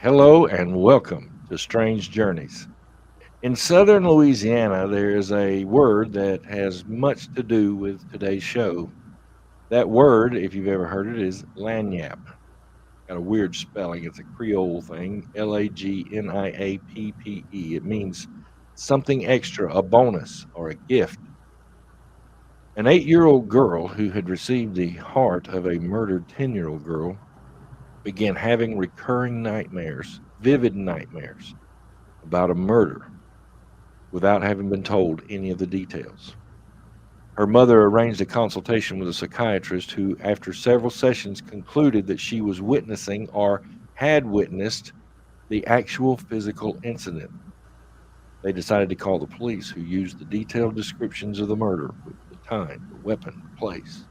Hello and welcome to Strange Journeys. In southern Louisiana, there is a word that has much to do with today's show. That word, if you've ever heard it, is lagniappe. Got a weird spelling. It's a Creole thing, Lagniappe. It means something extra, a bonus, or a gift. An 8-year-old girl who had received the heart of a murdered 10-year-old girl began having recurring nightmares, vivid nightmares about a murder without having been told any of the details. Her mother arranged a consultation with a psychiatrist who, after several sessions, concluded that she was witnessing or had witnessed the actual physical incident. They decided to call the police, who used the detailed descriptions of the murder with the time, the weapon, the place,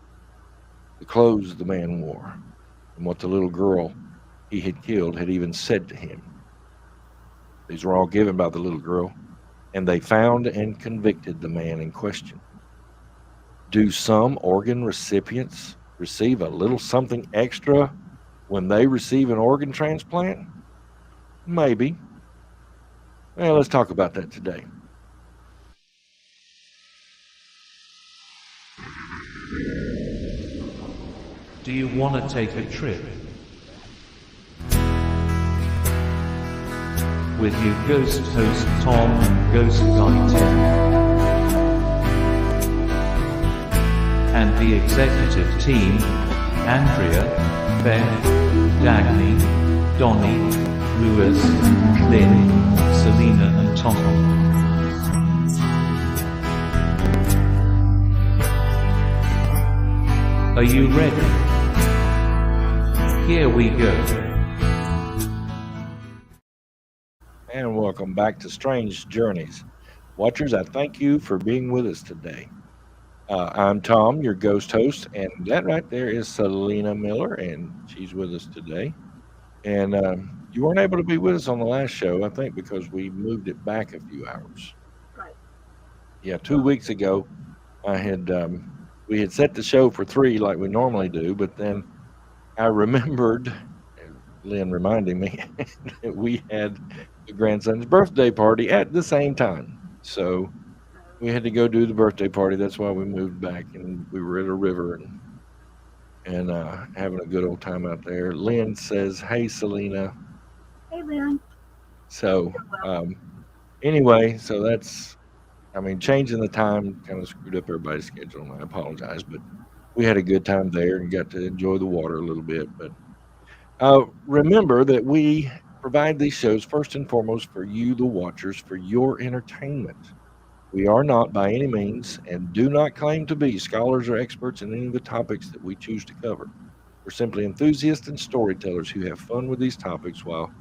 the clothes the man wore, and what the little girl he had killed had even said to him. These were all given by the little girl, and they found and convicted the man in question. Do some organ recipients receive a little something extra when they receive an organ transplant? Maybe. Well, let's talk about that today. Do you want to take a trip? With you ghost host Tom and ghost guy Tim. And the executive team, Andrea, Ben, Dagny, Donnie, Lewis, Lynn, Selina and Tom. Are you ready? Here we go. And welcome back to Strange Journeys. Watchers, I thank you for being with us today. I'm Tom, your ghost host, and that right there is Selina Miller, and she's with us today. And you weren't able to be with us on the last show, I think, because we moved it back a few hours. Right. Yeah, 2 weeks ago, I had we had set the show for 3 like we normally do, but then I remembered, and Lynn reminding me, that we had the grandson's birthday party at the same time. So we had to go do the birthday party. That's why we moved back, and we were at a river and having a good old time out there. Lynn says, "Hey, Selena." Hey, Lynn. So anyway, so that's, I mean, changing the time kind of screwed up everybody's schedule, and I apologize, but we had a good time there and got to enjoy the water a little bit. But remember that we provide these shows first and foremost for you, the watchers, for your entertainment. We are not by any means and do not claim to be scholars or experts in any of the topics that we choose to cover. We're simply enthusiasts and storytellers who have fun with these topics while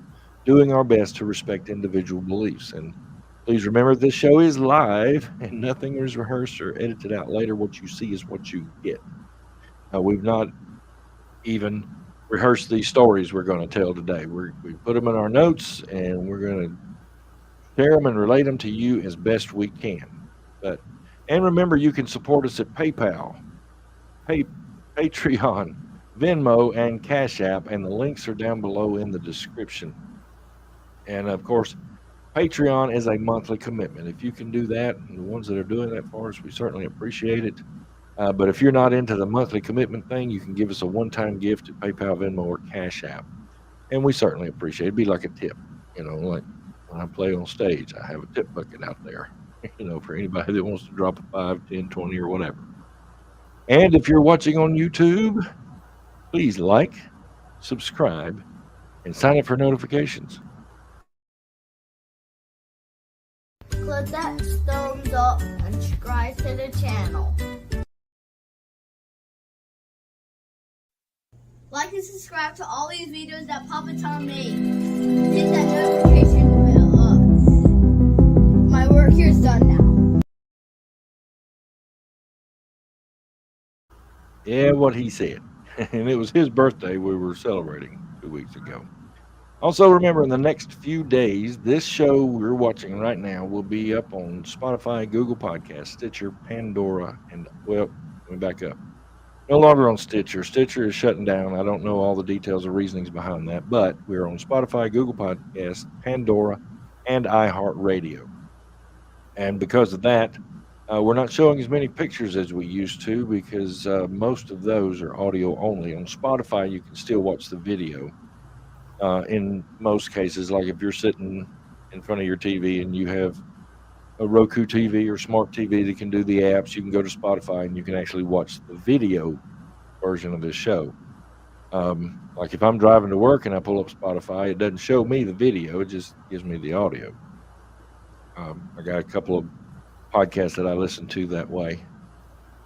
doing our best to respect individual beliefs. And please remember this show is live and nothing is rehearsed or edited out later. What you see is what you get. We've not even rehearsed these stories we're going to tell today. We put them in our notes and we're going to share them and relate them to you as best we can. And remember, you can support us at PayPal, Patreon, Venmo, and Cash App, and the links are down below in the description. And of course, Patreon is a monthly commitment. If you can do that, and the ones that are doing that for us, we certainly appreciate it. But if you're not into the monthly commitment thing, you can give us a one-time gift at PayPal, Venmo, or Cash App. And we certainly appreciate it. It'd be like a tip, like when I play on stage, I have a tip bucket out there, for anybody that wants to drop a 5, 10, 20, or whatever. And if you're watching on YouTube, please like, subscribe, and sign up for notifications. Click that thumbs up and subscribe to the channel. Like and subscribe to all these videos that Papa Tom made. Hit that notification bell up. My work here is done now. Yeah, what he said. And it was his birthday we were celebrating 2 weeks ago. Also, remember, in the next few days, this show we're watching right now will be up on Spotify, Google Podcasts, Stitcher, Pandora, and, well, let me back up. No longer on Stitcher. Stitcher is shutting down. I don't know all the details or reasonings behind that, but we're on Spotify, Google Podcasts, Pandora, and iHeartRadio. And because of that, we're not showing as many pictures as we used to because most of those are audio only. On Spotify, you can still watch the video. In most cases, like if you're sitting in front of your TV and you have a Roku TV or smart TV that can do the apps, you can go to Spotify and you can actually watch the video version of this show. Like if I'm driving to work and I pull up Spotify, it doesn't show me the video; it just gives me the audio. I got a couple of podcasts that I listen to that way.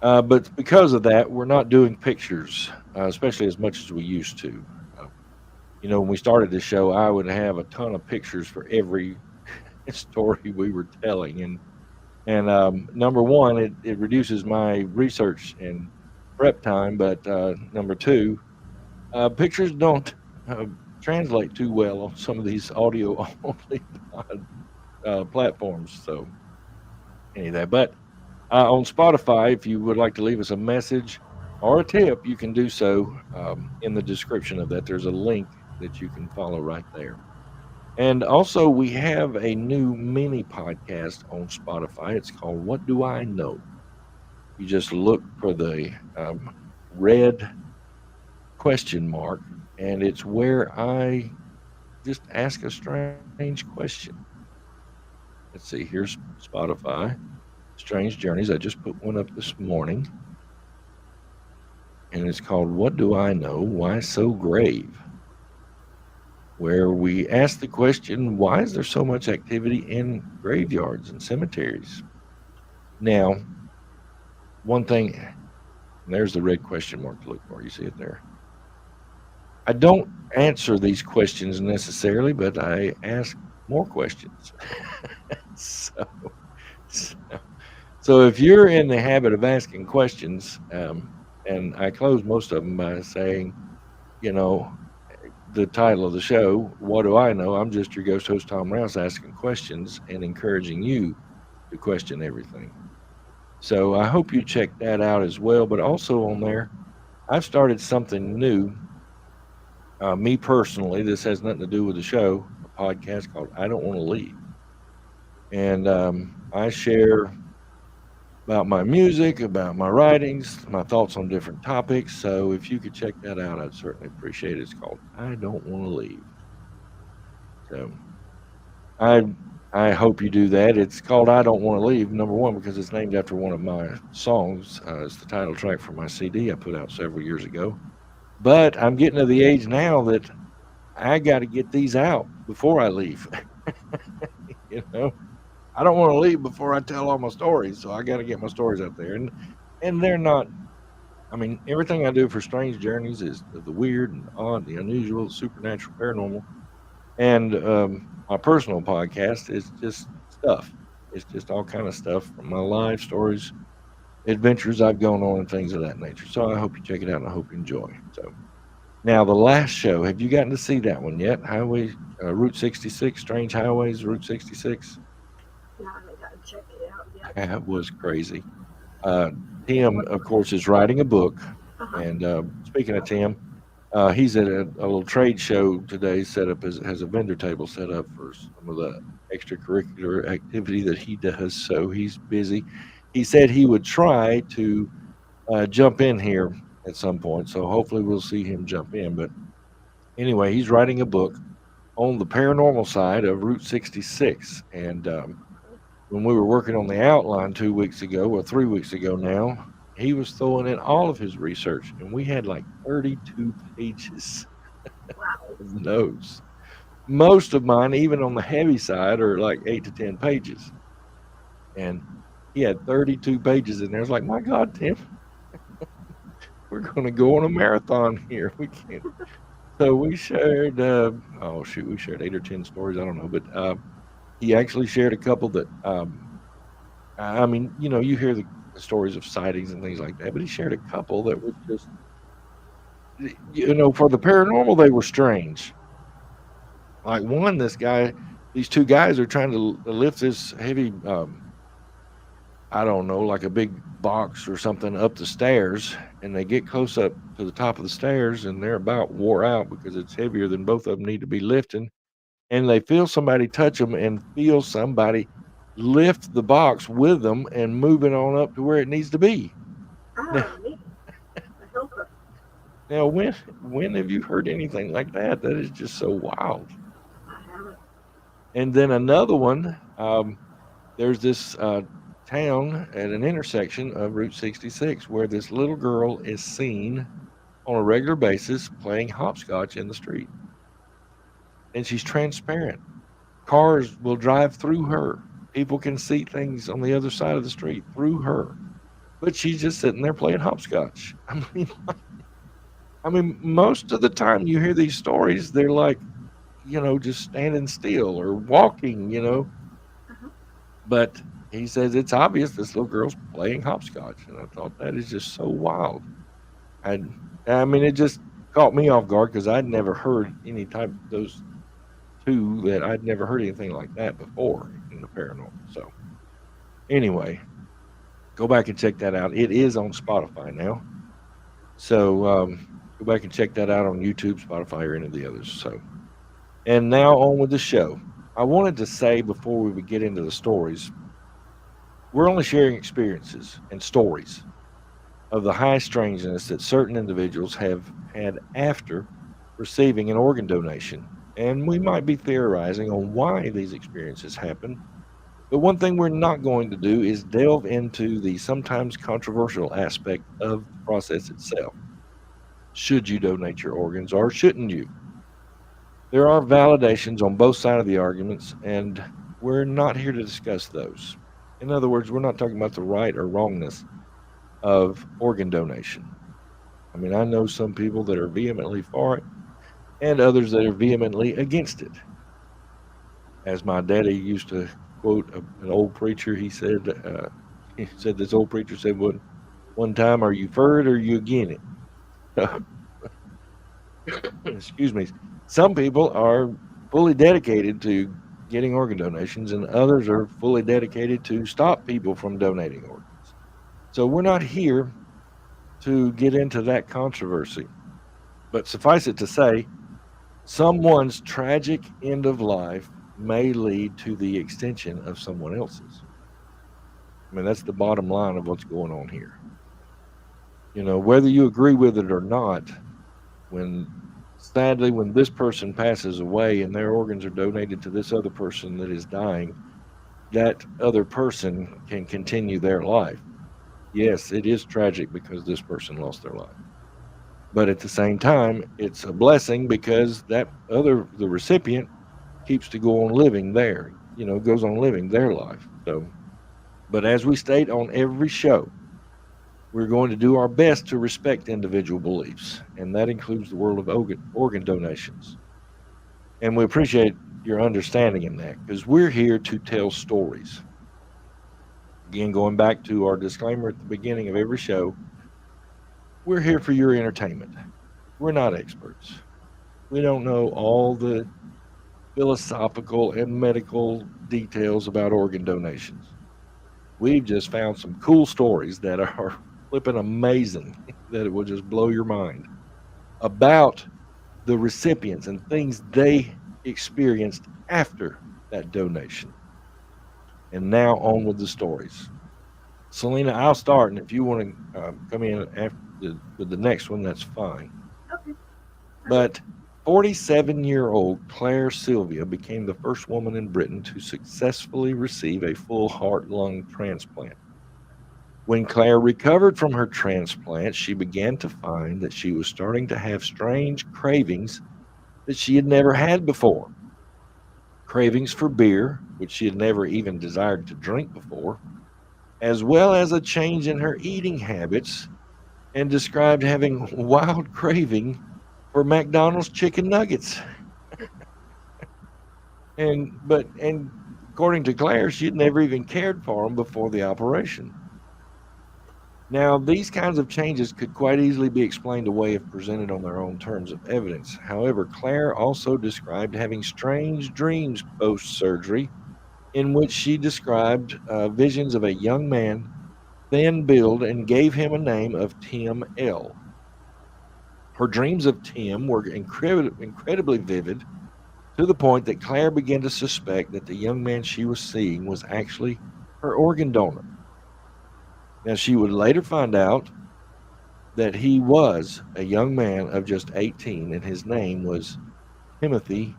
But because of that, we're not doing pictures, especially as much as we used to. Uh, when we started the show, I would have a ton of pictures for every story we were telling, and number one, it reduces my research and prep time. But number two, pictures don't uh, translate too well on some of these audio only platforms. So any of that, but on Spotify, if you would like to leave us a message or a tip, you can do so in the description of that. There's a link that you can follow right there. And also, we have a new mini podcast on Spotify. It's called What Do I Know? You just look for the red question mark, and it's where I just ask a strange question. Let's see, here's Spotify, Strange Journeys. I just put one up this morning, and it's called What Do I Know? Why So Grave? Where we ask the question, why is there so much activity in graveyards and cemeteries? Now, one thing, and there's the red question mark to look for. You see it there. I don't answer these questions necessarily, but I ask more questions. so, so, so if you're in the habit of asking questions, and I close most of them by saying, you know, the title of the show, What Do I Know? I'm just your ghost host, Tom Rouse, asking questions and encouraging you to question everything. So I hope you check that out as well. But also on there, I've started something new. Me personally, this has nothing to do with the show, a podcast called I Don't Want to Leave. And I share about my music, about my writings, my thoughts on different topics. So if you could check that out, I'd certainly appreciate it. It's called I Don't Want to Leave. So I I hope you do that. It's called I Don't Want to Leave, number one, because it's named after one of my songs. It's the title track from my CD I put out several years ago. But I'm getting to the age now that I got to get these out before I leave. you know, I don't want to leave before I tell all my stories, so I got to get my stories out there. And they're not. I mean, everything I do for Strange Journeys is the weird and odd, the unusual, the supernatural, paranormal, and my personal podcast is just stuff. It's just all kind of stuff from my life stories, adventures I've gone on, and things of that nature. So I hope you check it out, and I hope you enjoy. So now the last show, have you gotten to see that one yet? Highway Route 66, Strange Highways, Route 66. No, I gotta check it out yet. That was crazy. Tim, of course, is writing a book, and speaking of Tim, he's at a little trade show today. Set up has a vendor table set up for some of the extracurricular activity that he does. So he's busy. He said he would try to jump in here at some point. So hopefully we'll see him jump in. But anyway, he's writing a book on the paranormal side of Route 66. And when we were working on the outline 2 weeks ago, or 3 weeks ago now, he was throwing in all of his research, and we had like 32 pages of notes. Most of mine, even on the heavy side, are like 8 to 10 pages. And he had 32 pages in there. I was like, my God, Tim, we're going to go on a marathon here. We can't. So we shared, we shared 8 or 10 stories. I don't know. But he actually shared a couple that, I mean, you hear the stories of sightings and things like that, but he shared a couple that were just, for the paranormal, they were strange. Like these two guys are trying to lift this heavy I don't know, like a big box or something up the stairs, and they get close up to the top of the stairs, and they're about wore out because it's heavier than both of them need to be lifting, and they feel somebody touch them and feel somebody lift the box with them and move it on up to where it needs to be. Now, Oh, neat. A helper. now when have you heard anything like that? That is just so wild. I haven't. And then another one, there's this town at an intersection of Route 66 where this little girl is seen on a regular basis playing hopscotch in the street. And she's transparent. Cars will drive through her. People can see things on the other side of the street through her. But she's just sitting there playing hopscotch. I mean, most of the time you hear these stories, they're like, just standing still or walking. Uh-huh. But he says it's obvious this little girl's playing hopscotch. And I thought that is just so wild. I, I mean, it just caught me off guard because I'd never heard any type those two that I'd never heard anything like that before in the paranormal. So anyway, go back and check that out. It is on Spotify now. So go back and check that out on YouTube, Spotify, or any of the others. So, and now on with the show. I wanted to say before we would get into the stories, we're only sharing experiences and stories of the high strangeness that certain individuals have had after receiving an organ donation. And we might be theorizing on why these experiences happen. But one thing we're not going to do is delve into the sometimes controversial aspect of the process itself. Should you donate your organs or shouldn't you? There are validations on both sides of the arguments, and we're not here to discuss those. In other words, we're not talking about the right or wrongness of organ donation. I mean, I know some people that are vehemently for it and others that are vehemently against it. As my daddy used to quote an old preacher, he said this old preacher said one time, "Are you for it or are you against it?" So, excuse me. Some people are fully dedicated to getting organ donations, and others are fully dedicated to stop people from donating organs. So we're not here to get into that controversy. But suffice it to say, someone's tragic end of life may lead to the extension of someone else's. I mean, that's the bottom line of what's going on here. Whether you agree with it or not, sadly, when this person passes away and their organs are donated to this other person that is dying, that other person can continue their life. Yes, it is tragic because this person lost their life. But at the same time, it's a blessing because the recipient keeps to go on living goes on living their life. So, but as we state on every show, we're going to do our best to respect individual beliefs, and that includes the world of organ donations. And we appreciate your understanding in that because we're here to tell stories. Again, going back to our disclaimer at the beginning of every show, we're here for your entertainment. We're not experts. We don't know all the philosophical and medical details about organ donations. We've just found some cool stories that are flipping amazing that it will just blow your mind about the recipients and things they experienced after that donation. And now on with the stories. Selina, I'll start, and if you want to come in with the next one, that's fine. Okay. But 47-year-old Claire Sylvia became the first woman in Britain to successfully receive a full heart-lung transplant. When Claire recovered from her transplant, she began to find that she was starting to have strange cravings that she had never had before. Cravings for beer, which she had never even desired to drink before, as well as a change in her eating habits, and described having wild craving for McDonald's chicken nuggets. And according to Claire, she had never even cared for them before the operation. Now, these kinds of changes could quite easily be explained away if presented on their own terms of evidence. However, Claire also described having strange dreams post-surgery in which she described visions of a young man, thin build, and gave him a name of Tim L. Her dreams of Tim were incredibly vivid, to the point that Claire began to suspect that the young man she was seeing was actually her organ donor. Now, she would later find out that he was a young man of just 18, and his name was Timothy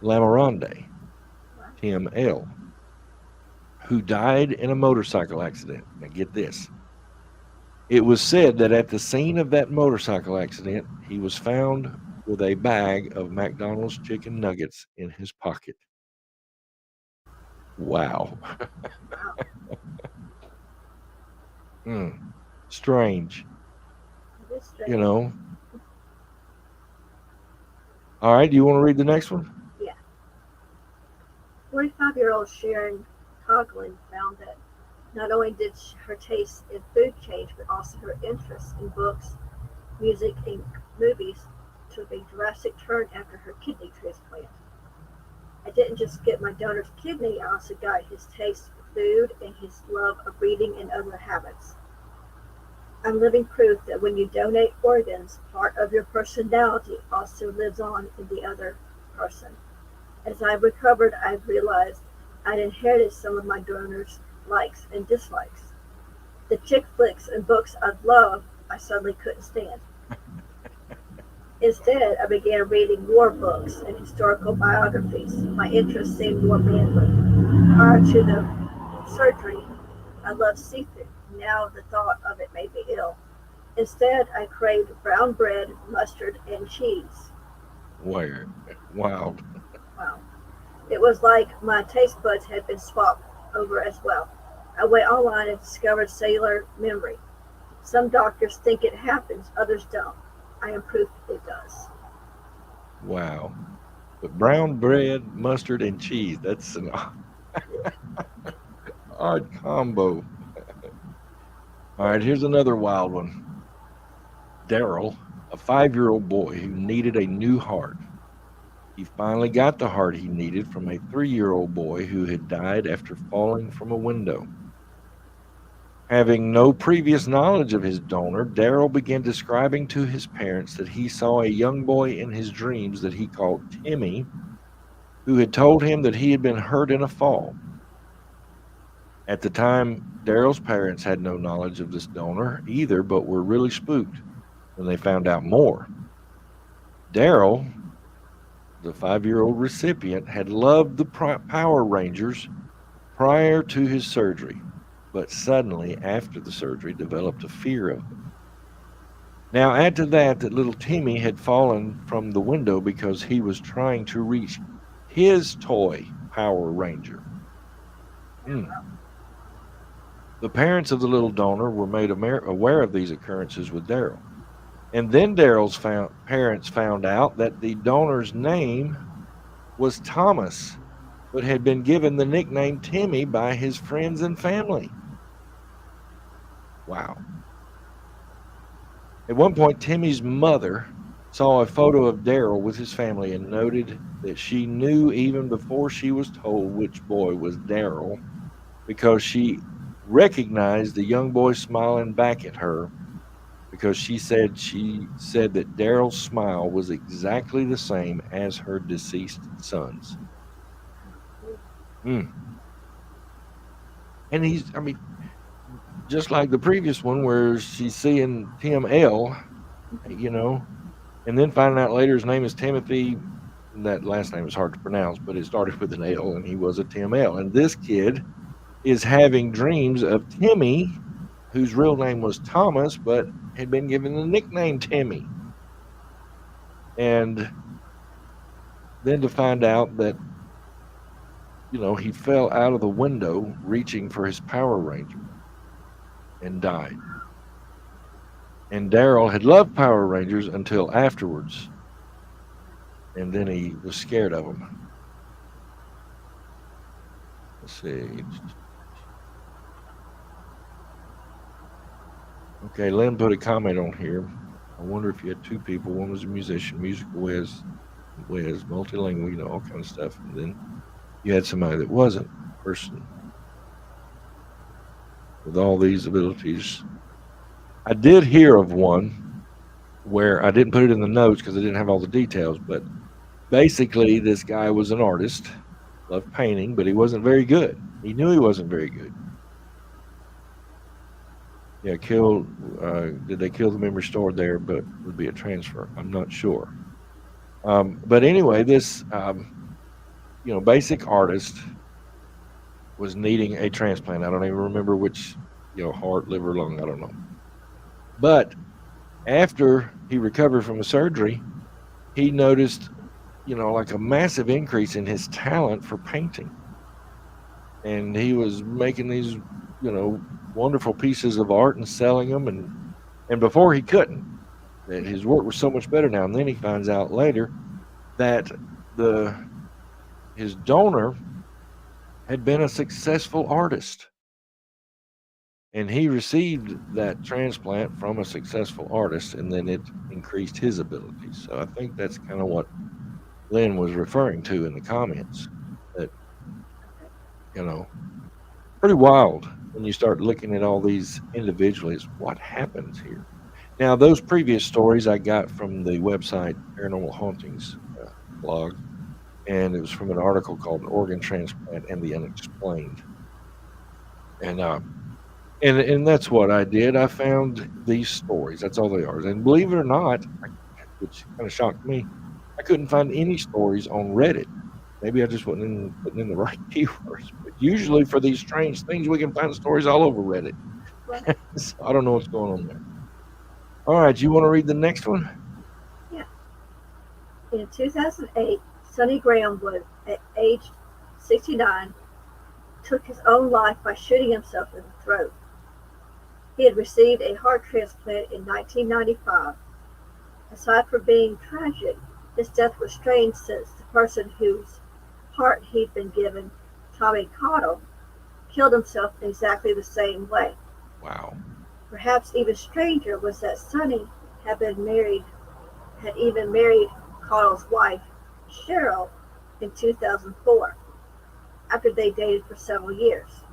Lamarande, Tim L., who died in a motorcycle accident. Now, get this. It was said that at the scene of that motorcycle accident, he was found with a bag of McDonald's chicken nuggets in his pocket. Wow. Wow. Strange, It is you strange. know. All right, do you want to read the next one? Yeah. 45-year-old Sharon Coughlin found that not only did her taste in food change, but also her interest in books, music, and movies took a drastic turn after her kidney transplant. I didn't just get my donor's kidney, I also got his taste for food and his love of reading and other habits. I'm living proof that when you donate organs, part of your personality also lives on in the other person. As I've recovered, I've realized I'd inherited some of my donor's likes and dislikes. The chick flicks and books I'd loved, I suddenly couldn't stand. Instead, I began reading war books and historical biographies. My interest seemed more manly. Prior to the surgery, I loved seafood. Now the thought of it made me ill. Instead, I craved brown bread, mustard, and cheese. Where? Wow. Wow. It was like my taste buds had been swapped over as well. I went online and discovered cellular memory. Some doctors think it happens, others don't. I am proof it does. Wow. But brown bread, mustard, and cheese. That's an odd combo. All right, here's another wild one. Daryl, a 5-year-old boy who needed a new heart. He finally got the heart he needed from a 3-year-old boy who had died after falling from a window. Having no previous knowledge of his donor, Daryl began describing to his parents that he saw a young boy in his dreams that he called Timmy, who had told him that he had been hurt in a fall. At the time, Daryl's parents had no knowledge of this donor either, but were really spooked when they found out more. Daryl, the 5-year-old recipient, had loved the Power Rangers prior to his surgery, but suddenly, after the surgery, developed a fear of them. Now, add to that little Timmy had fallen from the window because he was trying to reach his toy Power Ranger. The parents of the little donor were made aware of these occurrences with Daryl. And then Daryl's parents found out that the donor's name was Thomas, but had been given the nickname Timmy by his friends and family. Wow. At one point, Timmy's mother saw a photo of Daryl with his family and noted that she knew even before she was told which boy was Daryl because she recognized the young boy smiling back at her because she said that Daryl's smile was exactly the same as her deceased son's. Mm. And he's, I mean, just like the previous one where she's seeing Tim L, you know, and then finding out later his name is Timothy. That last name is hard to pronounce, but it started with an L and he was a Tim L. And this kid is having dreams of Timmy, whose real name was Thomas, but had been given the nickname Timmy. And then to find out that, you know, he fell out of the window reaching for his Power Ranger and died. And Daryl had loved Power Rangers until afterwards. And then he was scared of them. Let's see. Okay, Lynn put a comment on here. I wonder if you had two people. One was a musician, musical whiz, multilingual, you know, all kind of stuff. And then you had somebody that wasn't a person with all these abilities. I did hear of one where I didn't put it in the notes because I didn't have all the details, but basically, this guy was an artist, loved painting, but he wasn't very good. He knew he wasn't very good. Yeah, killed. Did they kill the memory stored there? But would be a transfer. I'm not sure. But anyway, this basic artist was needing a transplant. I don't even remember which, heart, liver, lung. I don't know. But after he recovered from the surgery, he noticed, like a massive increase in his talent for painting, and he was making these, wonderful pieces of art and selling them, and before he couldn't. That his work was so much better now, and then he finds out later that the his donor had been a successful artist, and he received that transplant from a successful artist, and then it increased his abilities. So I think that's kind of what Lynn was referring to in the comments. That you know, pretty wild when you start looking at all these individually. Is what happens here. Now, those previous stories I got from the website Paranormal Hauntings blog, and it was from an article called "Organ Transplant and the Unexplained." And and that's what I did. I found these stories. That's all they are. And believe it or not, which kind of shocked me, I couldn't find any stories on Reddit. Maybe I just wasn't putting in the right keywords. But usually for these strange things, we can find stories all over Reddit. Right. So I don't know what's going on there. All right, you want to read the next one? Yeah. In 2008, Sonny Grahamwood, at age 69, took his own life by shooting himself in the throat. He had received a heart transplant in 1995. Aside from being tragic, his death was strange since the person whose heart he'd been given, Tommy Cottle, killed himself in exactly the same way. Wow. Perhaps even stranger was that Sonny had even married Cottle's wife, Cheryl, in 2004, after they dated for several years.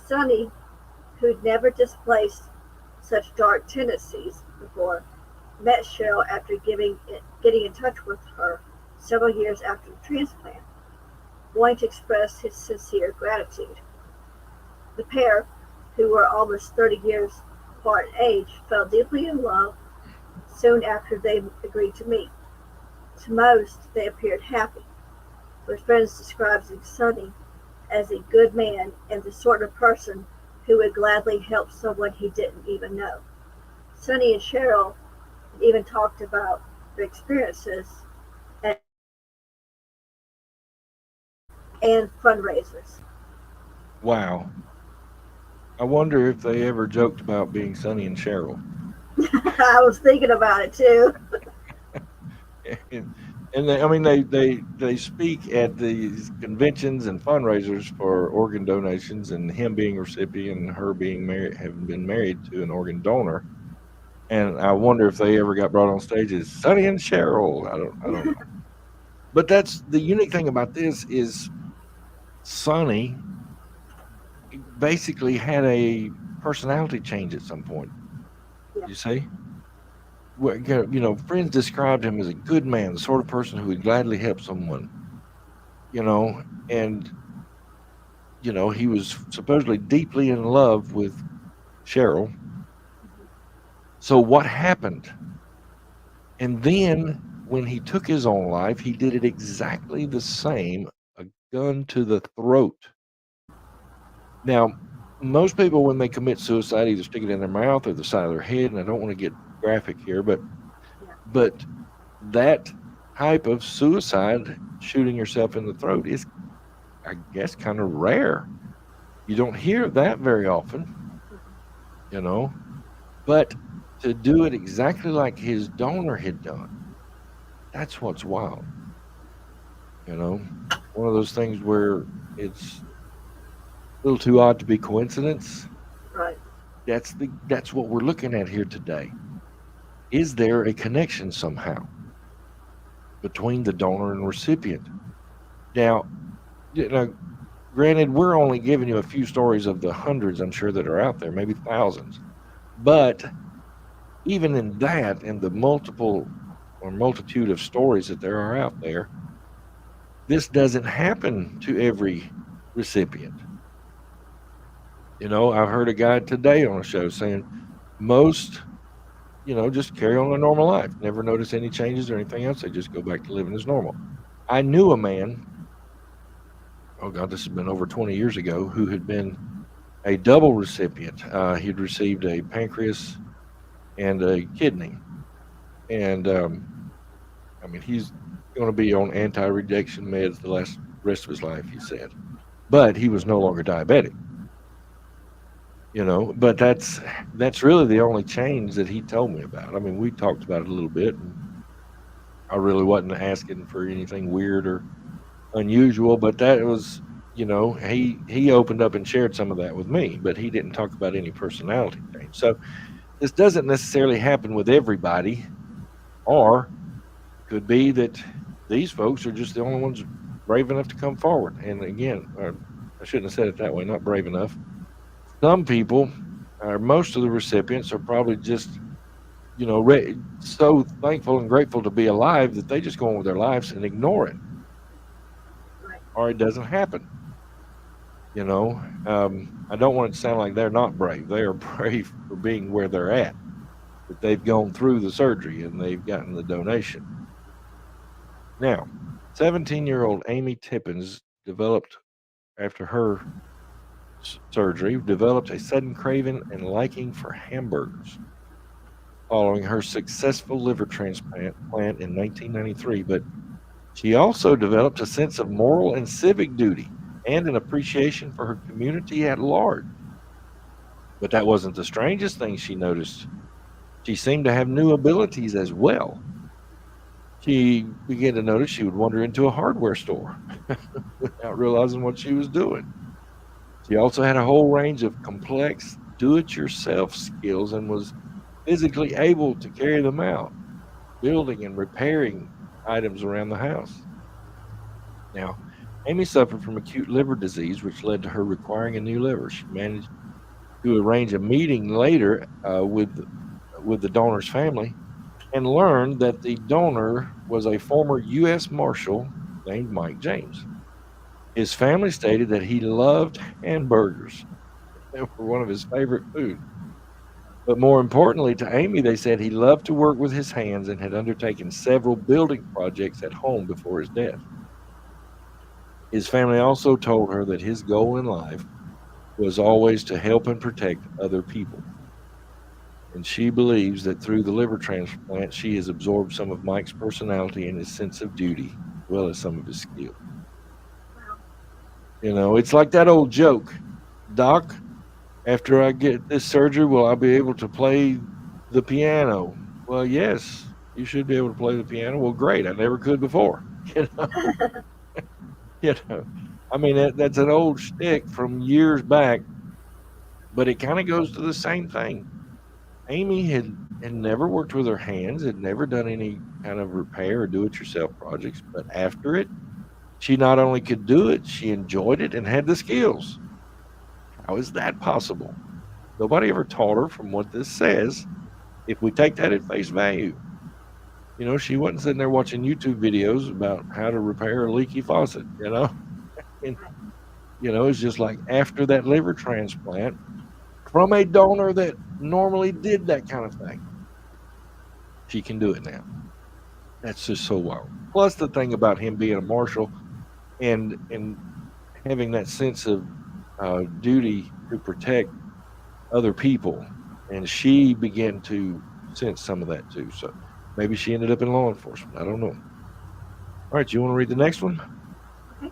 Sonny, who'd never displayed such dark tendencies before, met Cheryl after getting in touch with her several years after the transplant, wanting to express his sincere gratitude. The pair, who were almost 30 years apart in age, fell deeply in love soon after they agreed to meet. To most, they appeared happy, but friends described Sonny as a good man and the sort of person who would gladly help someone he didn't even know. Sonny and Cheryl even talked about their experiences and fundraisers. Wow. I wonder if they ever joked about being Sonny and Cheryl. I was thinking about it too. and I mean, they speak at these conventions and fundraisers for organ donations, and him being a recipient and her being married, having been married to an organ donor. And I wonder if they ever got brought on stage as Sonny and Cheryl. I don't know. But that's the unique thing about this is Sonny basically had a personality change at some point. Yeah, You see, friends described him as a good man, the sort of person who would gladly help someone. And he was supposedly deeply in love with Cheryl. So what happened? And then when he took his own life, he did it exactly the same, a gun to the throat. Now, most people, when they commit suicide, either stick it in their mouth or the side of their head. And I don't want to get graphic here, but yeah, but that type of suicide, shooting yourself in the throat, is, I guess, kind of rare. You don't hear that very often, you know. But to do it exactly like his donor had done, that's what's wild. You know, one of those things where it's a little too odd to be coincidence. right. That's what we're looking at here today. Is there a connection somehow between the donor and recipient? Now, You know, granted, we're only giving you a few stories of the hundreds, I'm sure, that are out there, maybe thousands. But even in that, in the multiple or multitude of stories that there are out there, this doesn't happen to every recipient. I've heard a guy today on a show saying most, just carry on a normal life, never notice any changes or anything else. They just go back to living as normal. I knew a man, oh God, this has been over 20 years ago, who had been a double recipient. He'd received a pancreas and a kidney. And I mean, he's going to be on anti rejection meds the rest of his life, he said. But he was no longer diabetic. But that's really the only change that he told me about. I mean, we talked about it a little bit, and I really wasn't asking for anything weird or unusual, but that was, he opened up and shared some of that with me, but he didn't talk about any personality change. So this doesn't necessarily happen with everybody, or could be that these folks are just the only ones brave enough to come forward. And again, I shouldn't have said it that way, not brave enough. Some people, or most of the recipients, are probably just, so thankful and grateful to be alive that they just go on with their lives and ignore it, Right. or it doesn't happen. I don't want it to sound like they're not brave. They are brave for being where they're at, that they've gone through the surgery and they've gotten the donation. Now, 17-year-old Amy Tippins developed, after her surgery, developed a sudden craving and liking for hamburgers following her successful liver transplant in 1993. But she also developed a sense of moral and civic duty and an appreciation for her community at large. But that wasn't the strangest thing she noticed. She seemed to have new abilities as well. She began to notice she would wander into a hardware store without realizing what she was doing. She also had a whole range of complex do it yourself skills and was physically able to carry them out, building and repairing items around the house. Now, Amy suffered from acute liver disease, which led to her requiring a new liver. She managed to arrange a meeting later with the donor's family and learned that the donor was a former U.S. Marshal named Mike James. His family stated that he loved hamburgers. They were one of his favorite foods. But more importantly to Amy, they said he loved to work with his hands and had undertaken several building projects at home before his death. His family also told her that his goal in life was always to help and protect other people. And she believes that through the liver transplant, she has absorbed some of Mike's personality and his sense of duty, as well as some of his skill. Wow. It's like that old joke, Doc, after I get this surgery, will I be able to play the piano? Well, yes, you should be able to play the piano. Well, great. I never could before. You know, you know. I mean, that's an old shtick from years back, but it kind of goes to the same thing. Amy had never worked with her hands, had never done any kind of repair or do-it-yourself projects, but after it, she not only could do it, she enjoyed it and had the skills. How is that possible? Nobody ever taught her from what this says. If we take that at face value, she wasn't sitting there watching YouTube videos about how to repair a leaky faucet, and, it's just like after that liver transplant from a donor that normally did that kind of thing, she can do it now. That's just so wild. Plus the thing about him being a marshal and having that sense of duty to protect other people, and she began to sense some of that too. So maybe she ended up in law enforcement. I don't know. All right, you want to read the next one? Okay.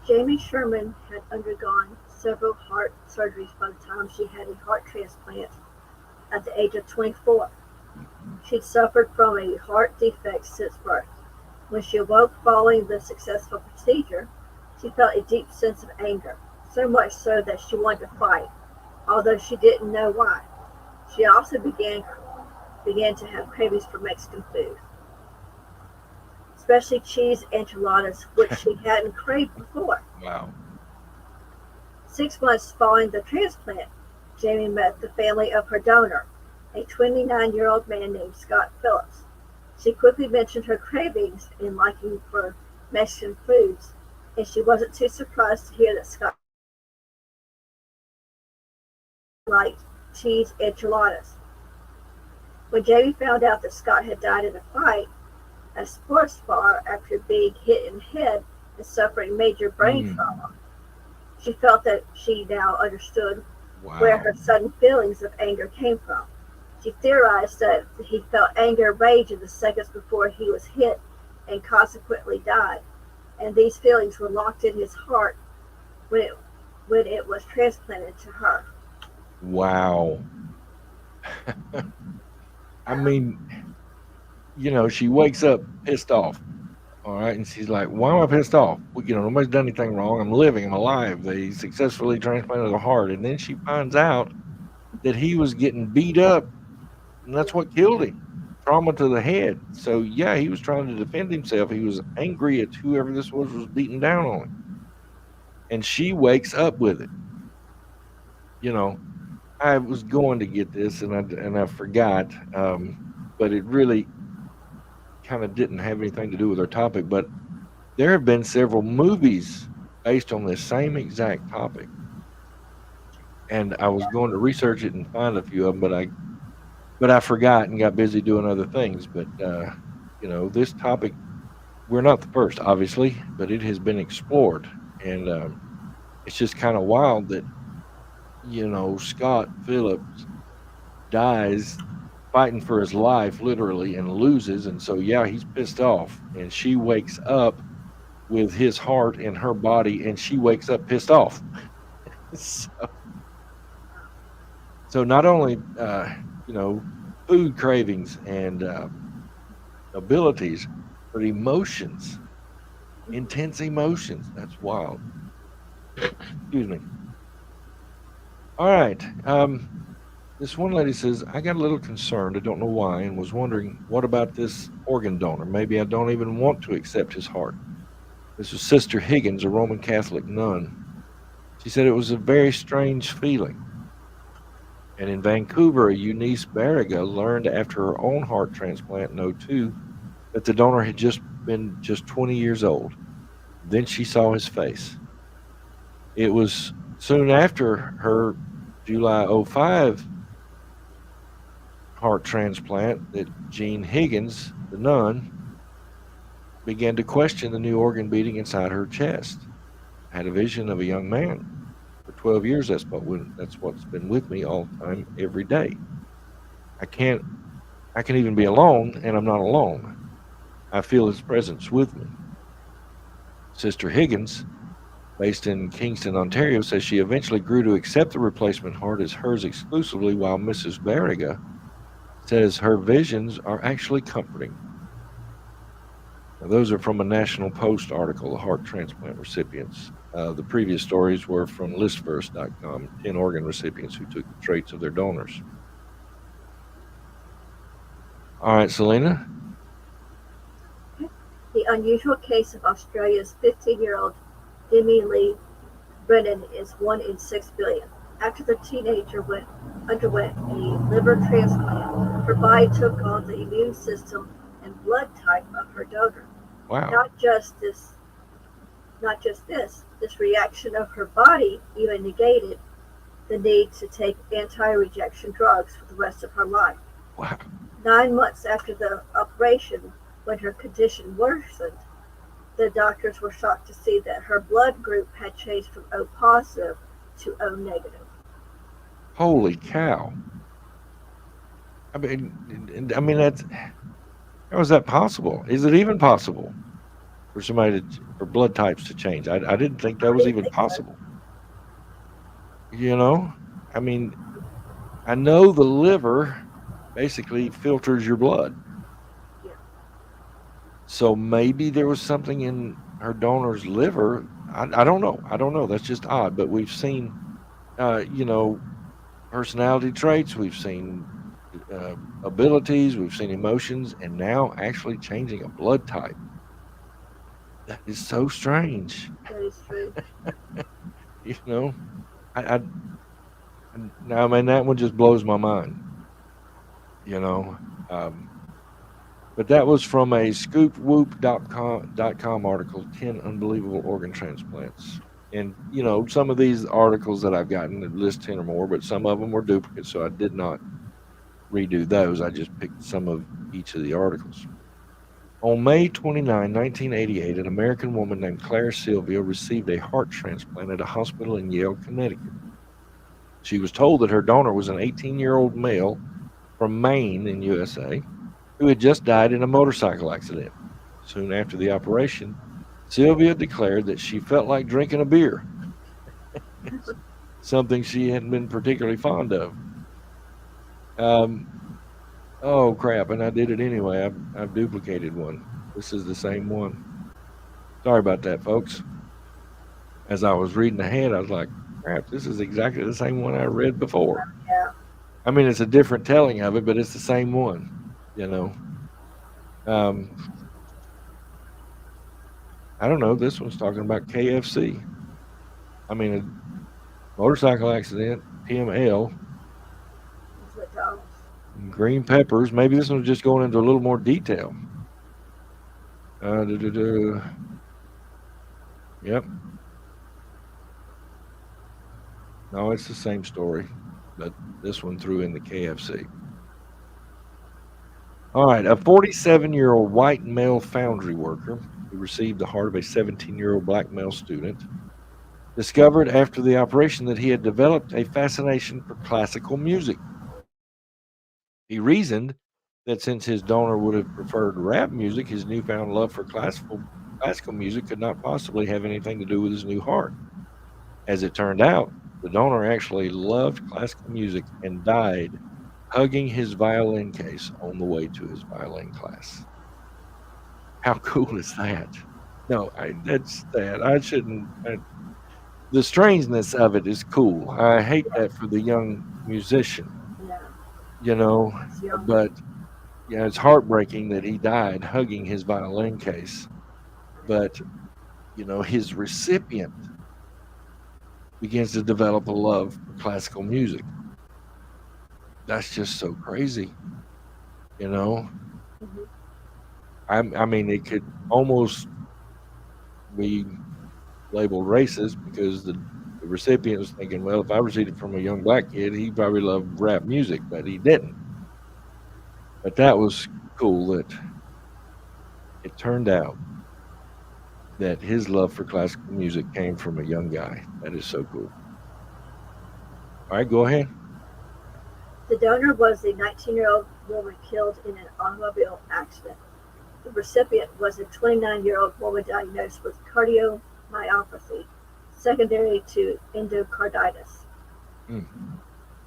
Jamie Sherman had undergone several heart surgeries by the time she had a heart transplant at the age of 24. She'd suffered from a heart defect since birth. When she awoke following the successful procedure, she felt a deep sense of anger, so much so that she wanted to fight, although she didn't know why. She also began to have cravings for Mexican food, especially cheese enchiladas, which she hadn't craved before. Wow. 6 months following the transplant, Jamie met the family of her donor, a 29-year-old man named Scott Phillips. She quickly mentioned her cravings and liking for Mexican foods, and she wasn't too surprised to hear that Scott liked cheese enchiladas. When Jamie found out that Scott had died in a fight at a sports bar after being hit in the head and suffering major brain Mm, trauma, she felt that she now understood where wow. her sudden feelings of anger came from. She theorized that he felt anger and rage in the seconds before he was hit and consequently died, and these feelings were locked in his heart when it, when it was transplanted to her. Wow. I mean, she wakes up pissed off. All right. And she's like, why am I pissed off? Well, nobody's done anything wrong. I'm living. I'm alive. They successfully transplanted a heart. And then she finds out that he was getting beat up, and that's what killed him. Trauma to the head. So, yeah, he was trying to defend himself. He was angry at whoever this was beating down on him. And she wakes up with it. You know, I was going to get this, and I forgot, but it really kind of didn't have anything to do with our topic. But there have been several movies based on this same exact topic, and I was going to research it and find a few of them, but I forgot and got busy doing other things. But this topic, we're not the first, obviously, but it has been explored, and it's just kind of wild that Scott Phillips dies fighting for his life literally and loses, and so yeah, he's pissed off, and she wakes up with his heart in her body, and she wakes up pissed off. so, so not only you know food cravings and abilities, but emotions, intense emotions. That's wild. Excuse me. All right. This one lady says, I got a little concerned. I don't know why, and was wondering, what about this organ donor? Maybe I don't even want to accept his heart. This was Sister Higgins, a Roman Catholic nun. She said it was a very strange feeling. And in Vancouver, Eunice Barriga learned after her own heart transplant in '02 that the donor had just been just 20 years old. Then she saw his face. It was soon after her July '05 heart transplant that Jean Higgins, the nun, began to question the new organ beating inside her chest. I had a vision of a young man. For 12 years, that's what's been with me all the time, every day. I can't, I can even be alone, and I'm not alone. I feel his presence with me. Sister Higgins, based in Kingston, Ontario, says she eventually grew to accept the replacement heart as hers exclusively, while Mrs. Barriga says her visions are actually comforting. Now, those are from a National Post article, the heart transplant recipients. The previous stories were from listverse.com, 10 organ recipients who took the traits of their donors. All right, Selena. The unusual case of Australia's 15-year-old Demi Lee Brennan is 1 in 6 billion. After the teenager underwent a liver transplant, her body took on the immune system and blood type of her donor. Wow. Not just this, this reaction of her body even negated the need to take anti-rejection drugs for the rest of her life. Wow. 9 months after the operation, when her condition worsened, the doctors were shocked to see that her blood group had changed from O positive to O negative. Holy cow. I mean, how is that possible? Is it even possible for for blood types to change? I didn't think that I was didn't even think so. possible. You know, I mean, I know the liver basically filters your blood. Yeah. So maybe there was something in her donor's liver. I don't know. I don't know. That's just odd. But we've seen, you know, personality traits. We've seen abilities. We've seen emotions, and now actually changing a blood type. That is so strange. That is true. You know, I now, I mean, that one just blows my mind. You know, um, but that was from a scoopwhoop.com article, 10 unbelievable organ transplants. And, you know, some of these articles that I've gotten that list 10 or more, but some of them were duplicates. So I did not redo those. I just picked some of each of the articles. On May 29, 1988, an American woman named Claire Sylvia received a heart transplant at a hospital in Yale, Connecticut. She was told that her donor was an 18-year-old male from Maine in USA who had just died in a motorcycle accident. Soon after the operation, Sylvia declared that she felt like drinking a beer, something she hadn't been particularly fond of. Um, oh crap! And I did it anyway. I've duplicated one. This is the same one. Sorry about that, folks. As I was reading ahead, I was like, crap, this is exactly the same one I read before. Yeah. I mean, it's a different telling of it, but it's the same one. You know. Um, I don't know. This one's talking about KFC. I mean, a motorcycle accident, TML, It's McDonald's. green peppers. Maybe this one's just going into a little more detail. Duh, duh, duh. Yep. No, it's the same story, but this one threw in the KFC. All right. A 47-year-old white male foundry worker who received the heart of a 17-year-old black male student discovered after the operation that he had developed a fascination for classical music. He reasoned that since his donor would have preferred rap music, his newfound love for classical music could not possibly have anything to do with his new heart. As it turned out, the donor actually loved classical music and died hugging his violin case on the way to his violin class. How cool is that? No, that's that. I shouldn't. The strangeness of it is cool. I hate that for the young musician, Yeah. you know, It's young. but yeah, it's heartbreaking that he died hugging his violin case. But, you know, his recipient begins to develop a love for classical music. That's just so crazy, you know. Mhm. I mean, it could almost be labeled racist because the recipient was thinking, well, if I received it from a young black kid, he probably loved rap music, but he didn't. But that was cool that it turned out that his love for classical music came from a young guy. That is so cool. All right, go ahead. The donor was a 19-year-old woman killed in an automobile accident. The recipient was a 29-year-old woman diagnosed with cardiomyopathy secondary to endocarditis. Mm.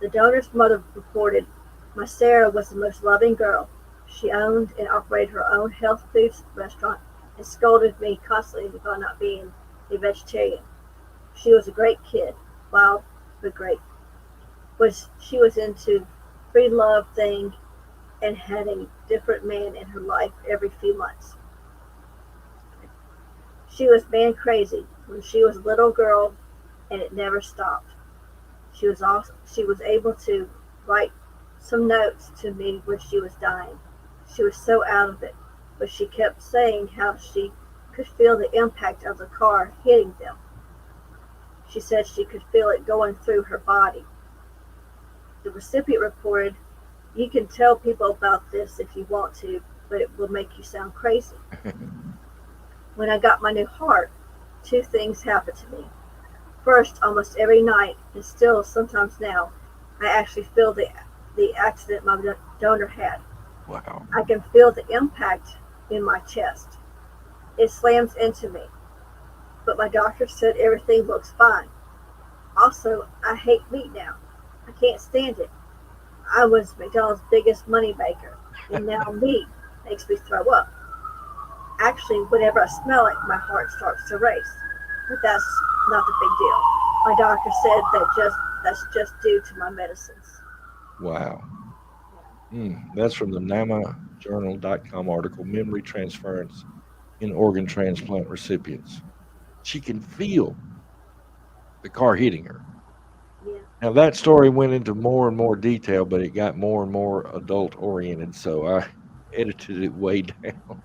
The donor's mother reported, "My Sarah was the most loving girl. She owned and operated her own health food restaurant and scolded me constantly about not being a vegetarian. She was a great kid, wild but great. She was into free love thing and had a different man in her life every few months. She was man crazy when she was a little girl and it never stopped. She was able to write some notes to me when she was dying. She was so out of it, but she kept saying how she could feel the impact of the car hitting them. She said she could feel it going through her body." The recipient reported, "You can tell people about this if you want to, but it will make you sound crazy. When I got my new heart, two things happened to me. First, almost every night, and still sometimes now, I actually feel the accident my donor had. Wow. I can feel the impact in my chest. It slams into me, but my doctor said everything looks fine. Also, I hate meat now. I can't stand it. I was McDonald's biggest money maker, and now meat makes me throw up. Actually, whenever I smell it, my heart starts to race. But that's not the big deal. My doctor said that's just due to my medicines." Wow. That's from the NamaJournal.com article, Memory Transference in organ transplant recipients. She can feel the car hitting her. Yeah. Now, that story went into more and more detail, but it got more and more adult oriented, so I edited it way down.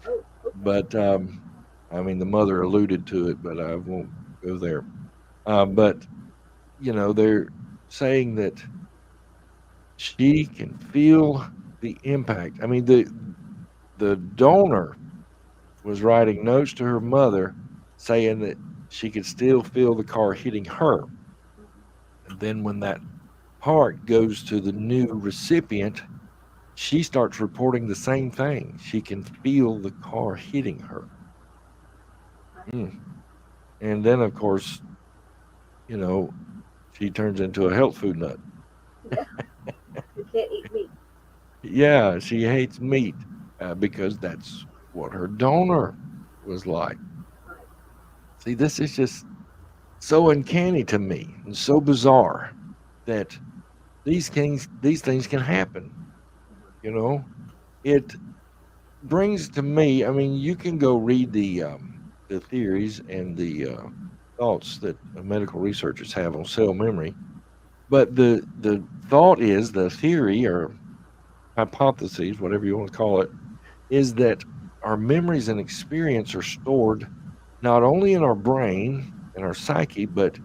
Oh, okay. But I mean, the mother alluded to it, but I won't go there. But they're saying that she can feel the impact. I mean, the donor was writing notes to her mother saying that she could still feel the car hitting her. And then when that part goes to the new recipient, she starts reporting the same thing. She can feel the car hitting her. Mm. And then, of course, you know, she turns into a health food nut. Yeah. You can't eat meat. Yeah, she hates meat because that's what her donor was like. Right. See, this is just so uncanny to me and so bizarre that these things can happen. You know, it brings to me. I mean, you can go read the theories and the thoughts that medical researchers have on cell memory, but the thought is the theory or hypotheses, whatever you want to call it, is that our memories and experience are stored not only in our brain and our psyche, but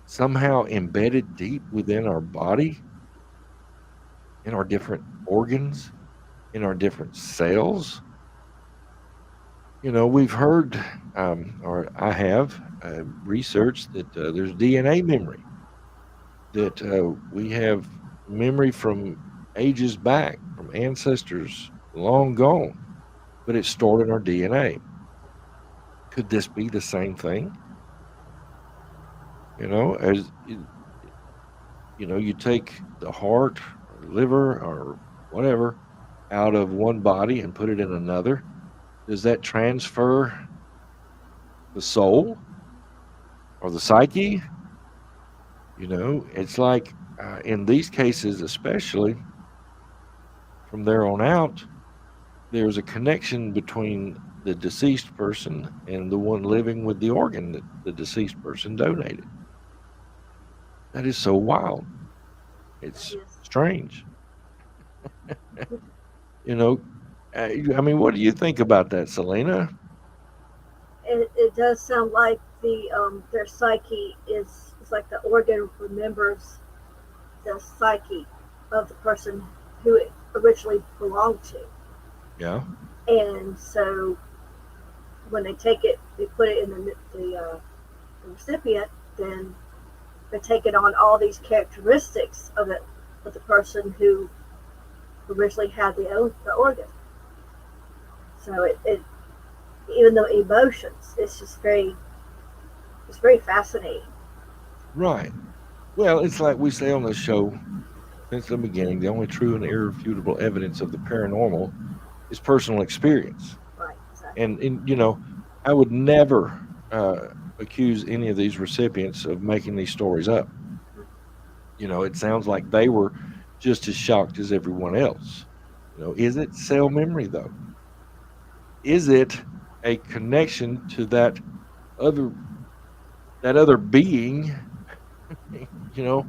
somehow embedded deep within our body, in our different organs, in our different cells. We've heard, or I have researched that there's DNA memory, that we have memory from ages back, from ancestors long gone, but it's stored in our DNA. Could this be the same thing? As you take the heart or liver or whatever out of one body and put it in another. Does that transfer the soul or the psyche? It's like in these cases, especially from there on out, there's a connection between the deceased person and the one living with the organ that the deceased person donated. That is so wild. That It's is. strange. You know, I mean, what do you think about that, Selena? It does sound like their psyche is it's like the organ remembers the psyche of the person who it originally belonged to, Yeah, and so when they take it, they put it in the recipient, then they take it on all these characteristics of the person who originally had the organ. So it even though emotions, it's very fascinating. right. Well, it's like we say on the show since the beginning, the only true and irrefutable evidence of the paranormal is personal experience. Right, exactly. And I would never accuse any of these recipients of making these stories up. It sounds like they were just as shocked as everyone else. Is it cell memory though? Is it a connection to other that other being, you know,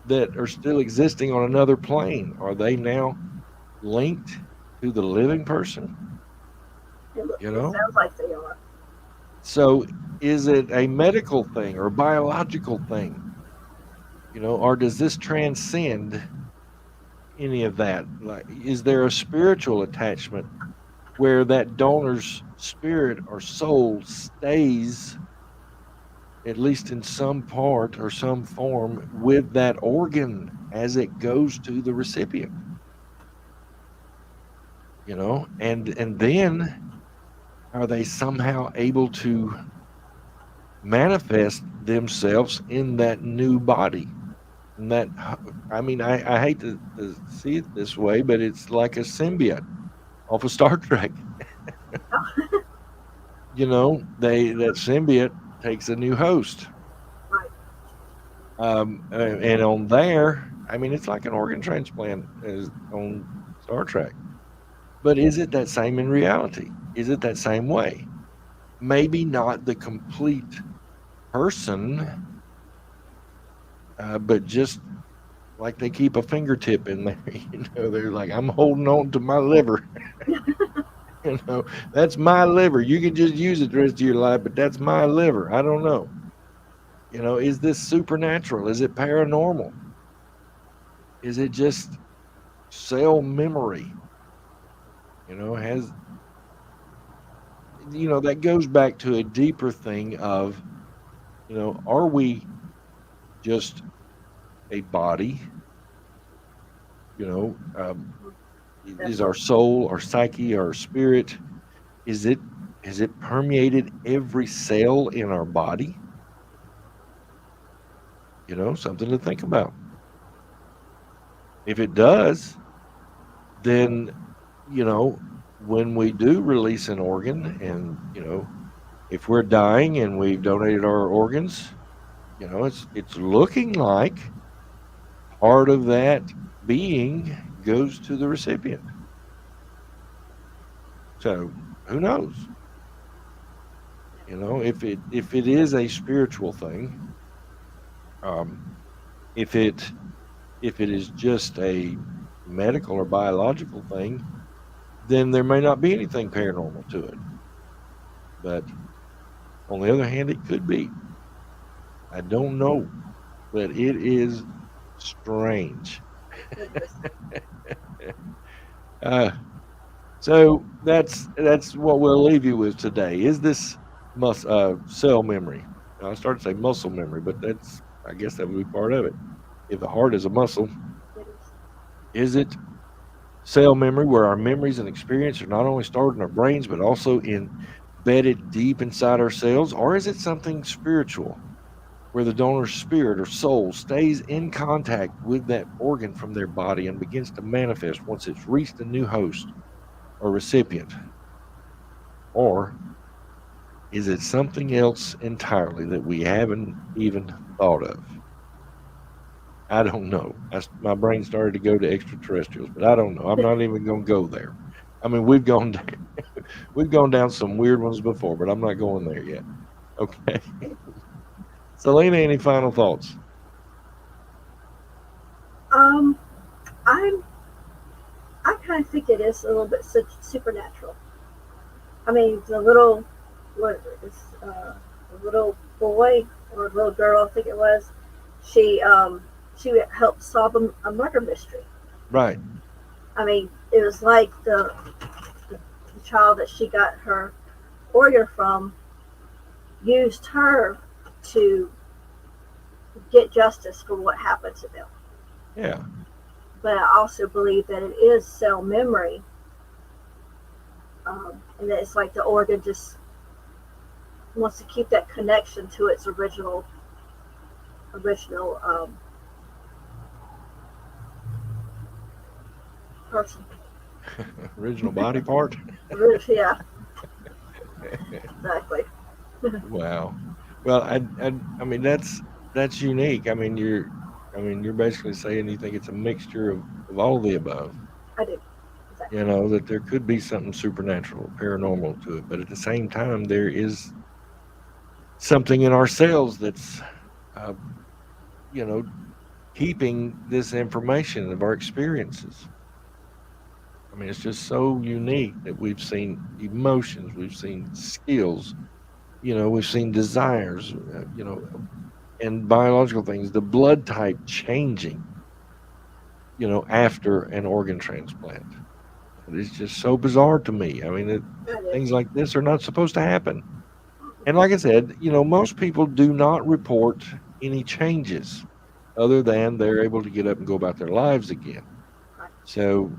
that are still existing on another plane? Are they now linked to the living person? You It know? sounds like they are. So is it a medical thing or a biological thing? Or does this transcend any of that? Like, is there a spiritual attachment where that donor's spirit or soul stays, at least in some part or some form, with that organ as it goes to the recipient? And then are they somehow able to manifest themselves in that new body? And I mean, I hate to see it this way, but it's like a symbiote off of Star Trek. That symbiote takes a new host. Right. And on there, I mean, it's like an organ transplant as on Star Trek. But is it that same in reality? Is it that same way? maybe not the complete person, but just like they keep a fingertip in there. They're like, I'm holding on to my liver. That's my liver. You can just use it the rest of your life, but that's my liver. I don't know. Is this supernatural? Is it paranormal? Is it just cell memory? Has that goes back to a deeper thing of, are we just a body? You know, um, is our Definitely. soul, our psyche, our spirit, is it has it permeated every cell in our body? Something to think about. If it does, then, you know, when we do release an organ and, if we're dying and we've donated our organs, it's looking like part of that being goes to the recipient. So who knows? If it is a spiritual thing, um, if it is just a medical or biological thing, then there may not be anything paranormal to it. But on the other hand, it could be. I don't know, but it is strange. It is. Uh, so that's what we'll leave you with today. Is this cell memory? I started to say muscle memory, but I guess that would be part of it. If the heart is a muscle, It is. is it cell memory where our memories and experience are not only stored in our brains but also embedded deep inside our cells, or is it something spiritual where the donor's spirit or soul stays in contact with that organ from their body and begins to manifest once it's reached a new host or recipient? Or is it something else entirely that we haven't even thought of? I don't know. My brain started to go to extraterrestrials, but I don't know. I'm not even going to go there. I mean, we've gone down some weird ones before, but I'm not going there yet. Okay. Selena, any final thoughts? Um, I'm. I kind of think it is a little bit supernatural. I mean, what is the little boy or little girl? I think it was. She she helped solve a murder mystery. Right. I mean, it was like the child that she got her organ from used her to get justice for what happened to them. Yeah. But I also believe that it is cell memory, and that it's like the organ just wants to keep that connection to its original person. Original body part. Yeah, exactly. Wow. Well, I mean that's unique. I mean you're basically saying you think it's a mixture of all of the above. I do. Exactly. That there could be something supernatural, paranormal to it, but at the same time there is something in ourselves that's uh, you know keeping this information of our experiences. I mean, it's just so unique that we've seen emotions, we've seen skills, we've seen desires, and biological things, the blood type changing, after an organ transplant. It's just so bizarre to me. I mean, That things is. like this are not supposed to happen. And like I said, most people do not report any changes other than they're able to get up and go about their lives again. Right. So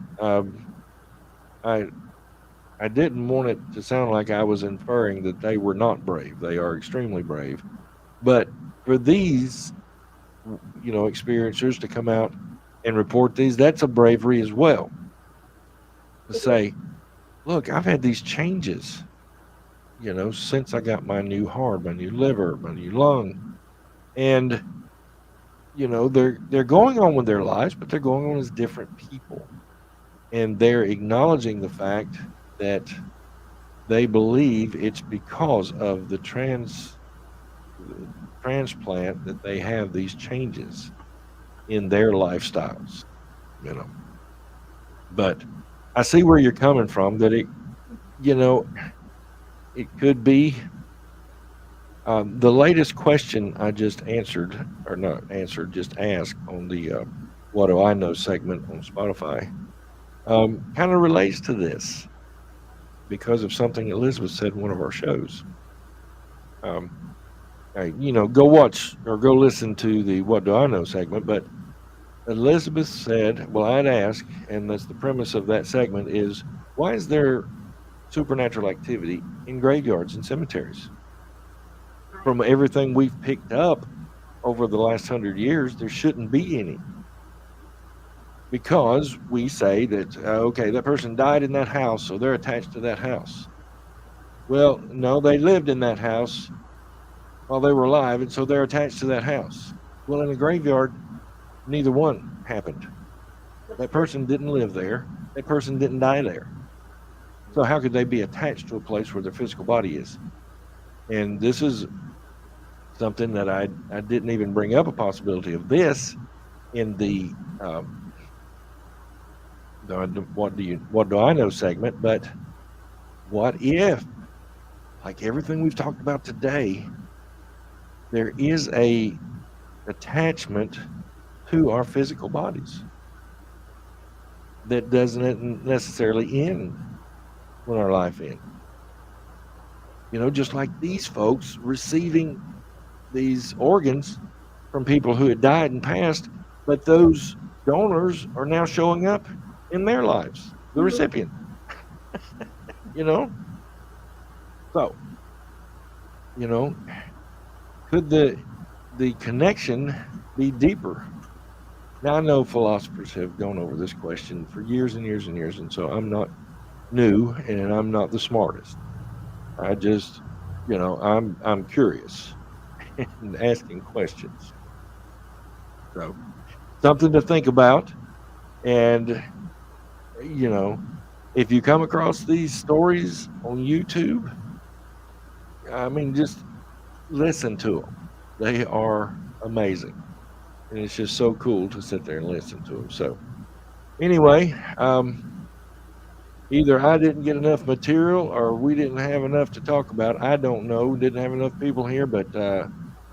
I I didn't want it to sound like I was inferring that they were not brave. They are extremely brave. But for these, experiencers to come out and report these, that's a bravery as well. To It is. say, look, I've had these changes, since I got my new heart, my new liver, my new lung, and they're going on with their lives, but they're going on as different people, and they're acknowledging the fact that they believe it's because of the transplant that they have these changes in their lifestyles, you know. But I see where you're coming from, that you know, it could be. The latest question I just answered, or not answered, just asked on the What Do I Know segment on Spotify, kind of relates to this because of something Elizabeth said in one of our shows. Um, go watch or go listen to the What Do I Know segment. But Elizabeth said, well, I'd ask, and that's the premise of that segment is, why is there supernatural activity in graveyards and cemeteries? Right. From everything we've picked up over the last 100 years, there shouldn't be any, because we say that, okay, that person died in that house, so they're attached to that house. Well, no, they lived in that house while they were alive, and so they're attached to that house. Well, in a graveyard, neither one happened. That's That true. person didn't live there. That person didn't die there. So how could they be attached to a place where their physical body is? And this is something that I didn't even bring up a possibility of this in the what do I know segment. But what if, like everything we've talked about today, there is a attachment to our physical bodies that doesn't necessarily end when our life ends? Just like these folks receiving these organs from people who had died and passed, but those donors are now showing up in their lives, the Mhm. recipient, you know? So, you know, could the connection be deeper? Now I know philosophers have gone over this question for years and years and years, and so I'm not new and I'm not the smartest. I just, I'm curious and asking questions. So something to think about. And you know, if you come across these stories on YouTube, I mean, just listen to them. They are amazing, and it's just so cool to sit there and listen to them. So anyway, either I didn't get enough material or we didn't have enough to talk about. I don't know. Didn't have enough people here, but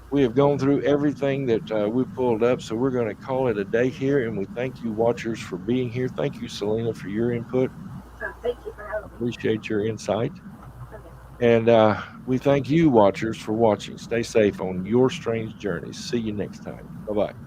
we have gone through everything that we pulled up. So we're going to call it a day here, and we thank you, watchers, for being here. Thank you, Selena, for your input. Thank you for having me. Appreciate your insight. Okay. And we thank you, watchers, for watching. Stay safe on your strange journeys. See you next time. Bye bye.